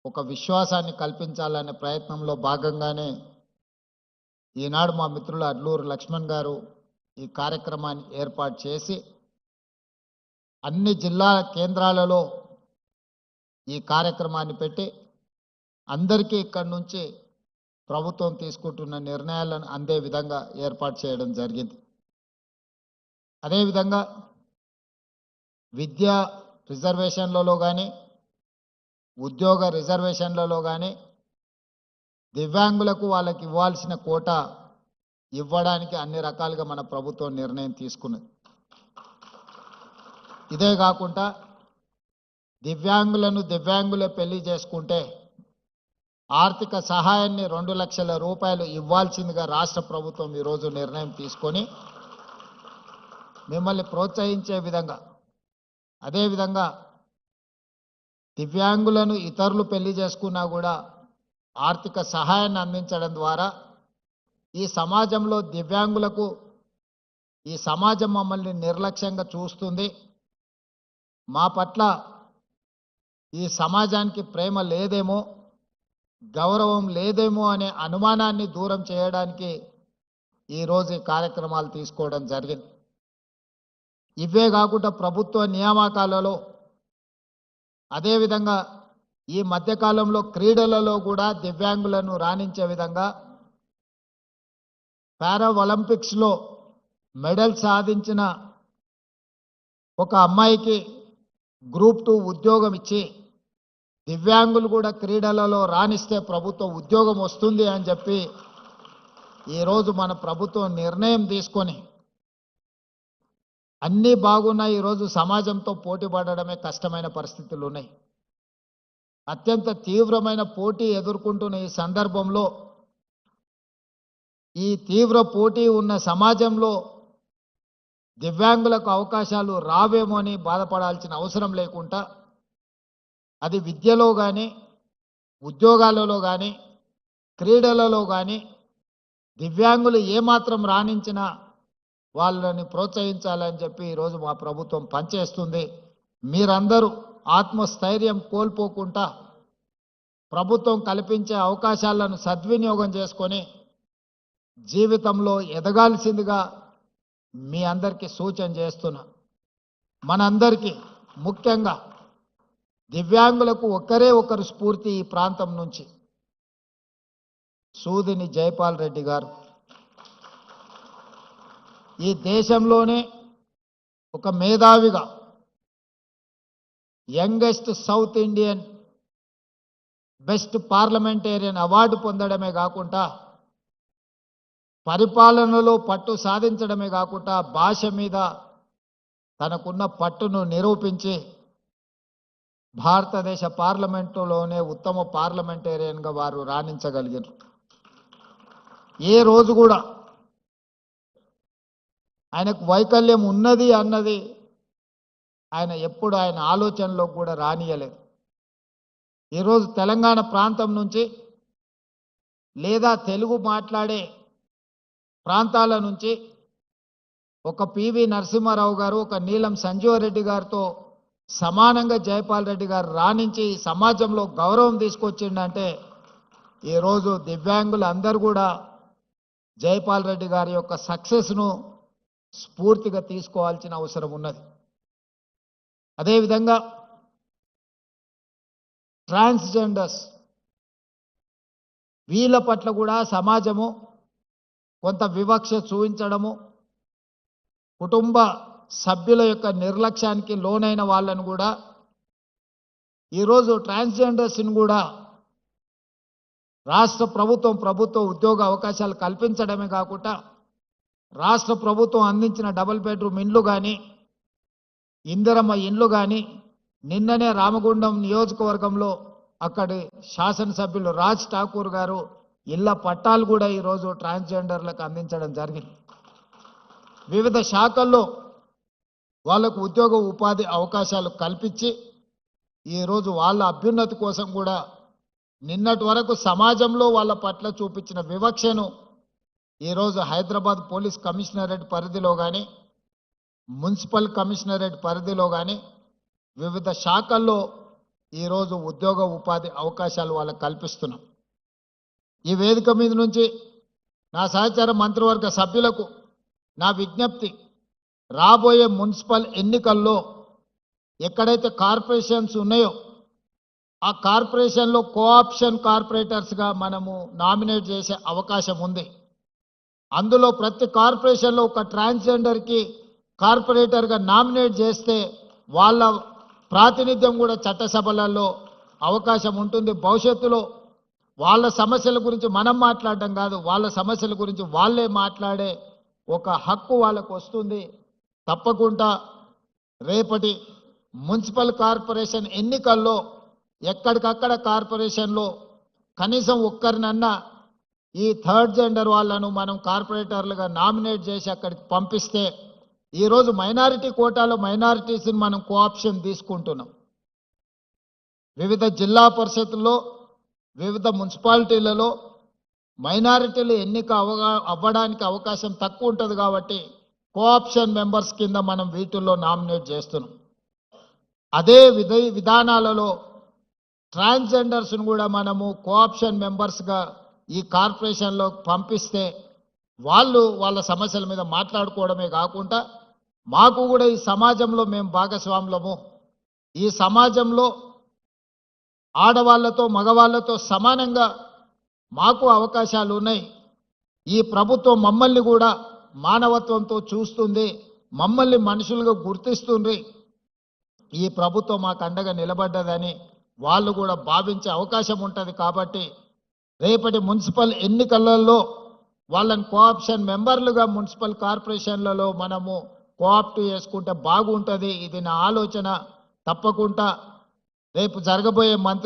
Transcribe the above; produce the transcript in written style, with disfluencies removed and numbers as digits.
ఒక విశ్వాసాన్ని కల్పించాలనే ప్రయత్నంలో భాగంగానే ఈనాడు మా మిత్రులు అడ్లూరు లక్ష్మణ్ గారు ఈ కార్యక్రమాన్ని ఏర్పాటు చేసి అన్ని జిల్లా కేంద్రాలలో ఈ కార్యక్రమాన్ని పెట్టి అందరికీ ఇక్కడి నుంచి ప్రభుత్వం తీసుకుంటున్న నిర్ణయాలను అందే విధంగా ఏర్పాటు చేయడం జరిగింది. అదేవిధంగా విద్యా రిజర్వేషన్లలో కానీ ఉద్యోగ రిజర్వేషన్లలో కానీ దివ్యాంగులకు వాళ్ళకి ఇవ్వాల్సిన కోటా ఇవ్వడానికి అన్ని రకాలుగా మన ప్రభుత్వం నిర్ణయం తీసుకున్నది. ఇదే కాకుండా దివ్యాంగులే పెళ్లి చేసుకుంటే ఆర్థిక సహాయాన్ని 2 లక్షల రూపాయలు ఇవ్వాల్సిందిగా రాష్ట్ర ప్రభుత్వం ఈరోజు నిర్ణయం తీసుకొని మిమ్మల్ని ప్రోత్సహించే విధంగా, అదేవిధంగా దివ్యాంగులను ఇతరులు పెళ్లి చేసుకున్నా కూడా ఆర్థిక సహాయాన్ని అందించడం ద్వారా ఈ సమాజంలో దివ్యాంగులకు ఈ సమాజం మమ్మల్ని నిర్లక్ష్యంగా చూస్తుంది, మా పట్ల ఈ సమాజానికి ప్రేమ లేదేమో, గౌరవం లేదేమో అనే అనుమానాన్ని దూరం చేయడానికి ఈరోజు ఈ కార్యక్రమాలు తీసుకోవడం జరిగింది. ఇవే కాకుండా ప్రభుత్వ నియామకాలలో, అదేవిధంగా ఈ మధ్యకాలంలో క్రీడలలో కూడా దివ్యాంగులను రాణించే విధంగా పారా ఒలింపిక్స్లో మెడల్ సాధించిన ఒక అమ్మాయికి గ్రూప్ 2 ఉద్యోగం ఇచ్చి దివ్యాంగులు కూడా క్రీడలలో రాణిస్తే ప్రభుత్వ ఉద్యోగం వస్తుంది అని చెప్పి ఈరోజు మన ప్రభుత్వం నిర్ణయం తీసుకొని అన్నీ బాగున్నాయి. ఈరోజు సమాజంతో పోటీ పడడమే కష్టమైన పరిస్థితులు ఉన్నాయి. అత్యంత తీవ్రమైన పోటీ ఎదుర్కొంటున్న ఈ సందర్భంలో ఈ తీవ్ర పోటీ ఉన్న సమాజంలో దివ్యాంగులకు అవకాశాలు రావేమో అని బాధపడాల్సిన అవసరం లేకుండా అది విద్యలో కానీ ఉద్యోగాలలో కానీ క్రీడలలో కానీ దివ్యాంగులు ఏమాత్రం రాణించినా వాళ్ళని ప్రోత్సహించాలని చెప్పి ఈరోజు మా ప్రభుత్వం పనిచేస్తుంది. మీరందరూ ఆత్మస్థైర్యం కోల్పోకుండా ప్రభుత్వం కల్పించే అవకాశాలను సద్వినియోగం చేసుకొని జీవితంలో ఎదగాల్సిందిగా మీ అందరికీ సూచన చేస్తున్నా. మనందరికీ ముఖ్యంగా దివ్యాంగులకు ఒకరే ఒకరు స్ఫూర్తి ఈ ప్రాంతం నుంచి, సూదిని జైపాల్ రెడ్డి గారు. ఈ దేశంలోనే ఒక మేధావిగా youngest south Indian best parliamentarian award పొందడమే కాకుండా పరిపాలనలో పట్టు సాధించడమే కాకుండా భాష మీద తనకున్న పట్టును నిరూపించి భారతదేశ పార్లమెంటులోనే ఉత్తమ పార్లమెంటేరియన్గా వారు రాణించగలిగారు. ఏ రోజు కూడా ఆయనకు వైకల్యం ఉన్నది అన్నది ఆయన ఎప్పుడు ఆయన ఆలోచనలో కూడా రానియలేదు. ఈరోజు తెలంగాణ ప్రాంతం నుంచి లేదా తెలుగు మాట్లాడే ప్రాంతాల నుంచి ఒక పివి నరసింహారావు గారు, ఒక నీలం సంజీవరెడ్డి గారితో సమానంగా జైపాల్ రెడ్డి గారు రాణించి సమాజంలో గౌరవం తీసుకొచ్చిండంటే ఈరోజు దివ్యాంగులు అందరూ కూడా జైపాల్ రెడ్డి గారి యొక్క సక్సెస్ను స్ఫూర్తిగా తీసుకోవాల్సిన అవసరం ఉన్నది. అదేవిధంగా ట్రాన్స్జెండర్స్ వీళ్ళ పట్ల కూడా సమాజము కొంత వివక్ష చూపించడము, కుటుంబ సభ్యుల యొక్క నిర్లక్ష్యానికి లోనైన వాళ్ళను కూడా ఈరోజు ట్రాన్స్జెండర్స్ని కూడా రాష్ట్ర ప్రభుత్వ ఉద్యోగ అవకాశాలు కల్పించడమే కాకుండా రాష్ట్ర ప్రభుత్వం అందించిన డబుల్ బెడ్రూమ్ ఇండ్లు కానీ ఇందిరమ్మ ఇండ్లు కానీ నిన్ననే రామగుండం నియోజకవర్గంలో అక్కడి శాసనసభ్యులు రాజ్ ఠాకూర్ గారు ఇళ్ల పట్టాలు కూడా ఈరోజు ట్రాన్స్జెండర్లకు అందించడం జరిగింది. వివిధ శాఖల్లో వాళ్ళకు ఉద్యోగ ఉపాధి అవకాశాలు కల్పించి ఈరోజు వాళ్ళ అభ్యున్నతి కోసం కూడా నిన్నటి వరకు సమాజంలో వాళ్ళ పట్ల చూపించిన వివక్షను ఈరోజు హైదరాబాద్ పోలీస్ కమిషనరేట్ పరిధిలో కానీ మున్సిపల్ కమిషనరేట్ పరిధిలో కానీ వివిధ శాఖల్లో ఈరోజు ఉద్యోగ ఉపాధి అవకాశాలు వాళ్ళకు కల్పిస్తున్నాం. ఈ వేదిక మీద నుంచి నా సహచార మంత్రివర్గ సభ్యులకు నా విజ్ఞప్తి, రాబోయే మున్సిపల్ ఎన్నికల్లో ఎక్కడైతే కార్పొరేషన్స్ ఉన్నాయో ఆ కార్పొరేషన్లో కోఆప్షన్ కార్పొరేటర్స్గా మనము నామినేట్ చేసే అవకాశం ఉంది. అందులో ప్రతి కార్పొరేషన్లో ఒక ట్రాన్స్జెండర్కి కార్పొరేటర్గా నామినేట్ చేస్తే వాళ్ళ ప్రాతినిధ్యం కూడా చట్టసభలలో అవకాశం ఉంటుంది. భవిష్యత్తులో వాళ్ళ సమస్యల గురించి మనం మాట్లాడడం కాదు, వాళ్ళ సమస్యల గురించి వాళ్ళే మాట్లాడే ఒక హక్కు వాళ్ళకు వస్తుంది. తప్పకుండా రేపటి మున్సిపల్ కార్పొరేషన్ ఎన్నికల్లో ఎక్కడికక్కడ కార్పొరేషన్లో కనీసం ఒక్కరినన్నా ఈ థర్డ్ జెండర్ వాళ్ళను మనం కార్పొరేటర్లుగా నామినేట్ చేసి అక్కడికి పంపిస్తే, ఈరోజు మైనారిటీ కోటాలో మైనారిటీస్ని మనం కోఆప్షన్ తీసుకుంటున్నాం. వివిధ జిల్లా పరిషత్తుల్లో వివిధ మున్సిపాలిటీలలో మైనారిటీలు ఎన్నిక అవ్వడానికి అవకాశం తక్కువ ఉంటుంది కాబట్టి కోఆప్షన్ మెంబర్స్ కింద మనం వీటిల్లో నామినేట్ చేస్తున్నాం. అదే విధానాలలో ట్రాన్స్జెండర్స్ను కూడా మనము కోఆప్షన్ మెంబర్స్గా ఈ కార్పొరేషన్లో పంపిస్తే వాళ్ళు వాళ్ళ సమస్యల మీద మాట్లాడుకోవడమే కాకుండా మాకు కూడా ఈ సమాజంలో మేము భాగస్వాములము, ఈ సమాజంలో ఆడవాళ్లతో మగవాళ్లతో సమానంగా మాకు అవకాశాలు ఉన్నాయి. ఈ ప్రభుత్వం మమ్మల్ని కూడా మానవత్వంతో చూస్తుంది, మమ్మల్ని మనుషులుగా గుర్తిస్తుంది. ఈ ప్రభుత్వం మాకు అండగా నిలబడ్డదని వాళ్ళు కూడా భావించే అవకాశం ఉంటుంది. కాబట్టి రేపటి మున్సిపల్ ఎన్నికలలో వాళ్ళని కోఆప్షన్ మెంబర్లుగా మున్సిపల్ కార్పొరేషన్లలో మనము కోఆప్ట్ చేసుకుంటే బాగుంటుంది. ఇది నా ఆలోచన. తప్పకుండా రేపు జరగబోయే మంత్రి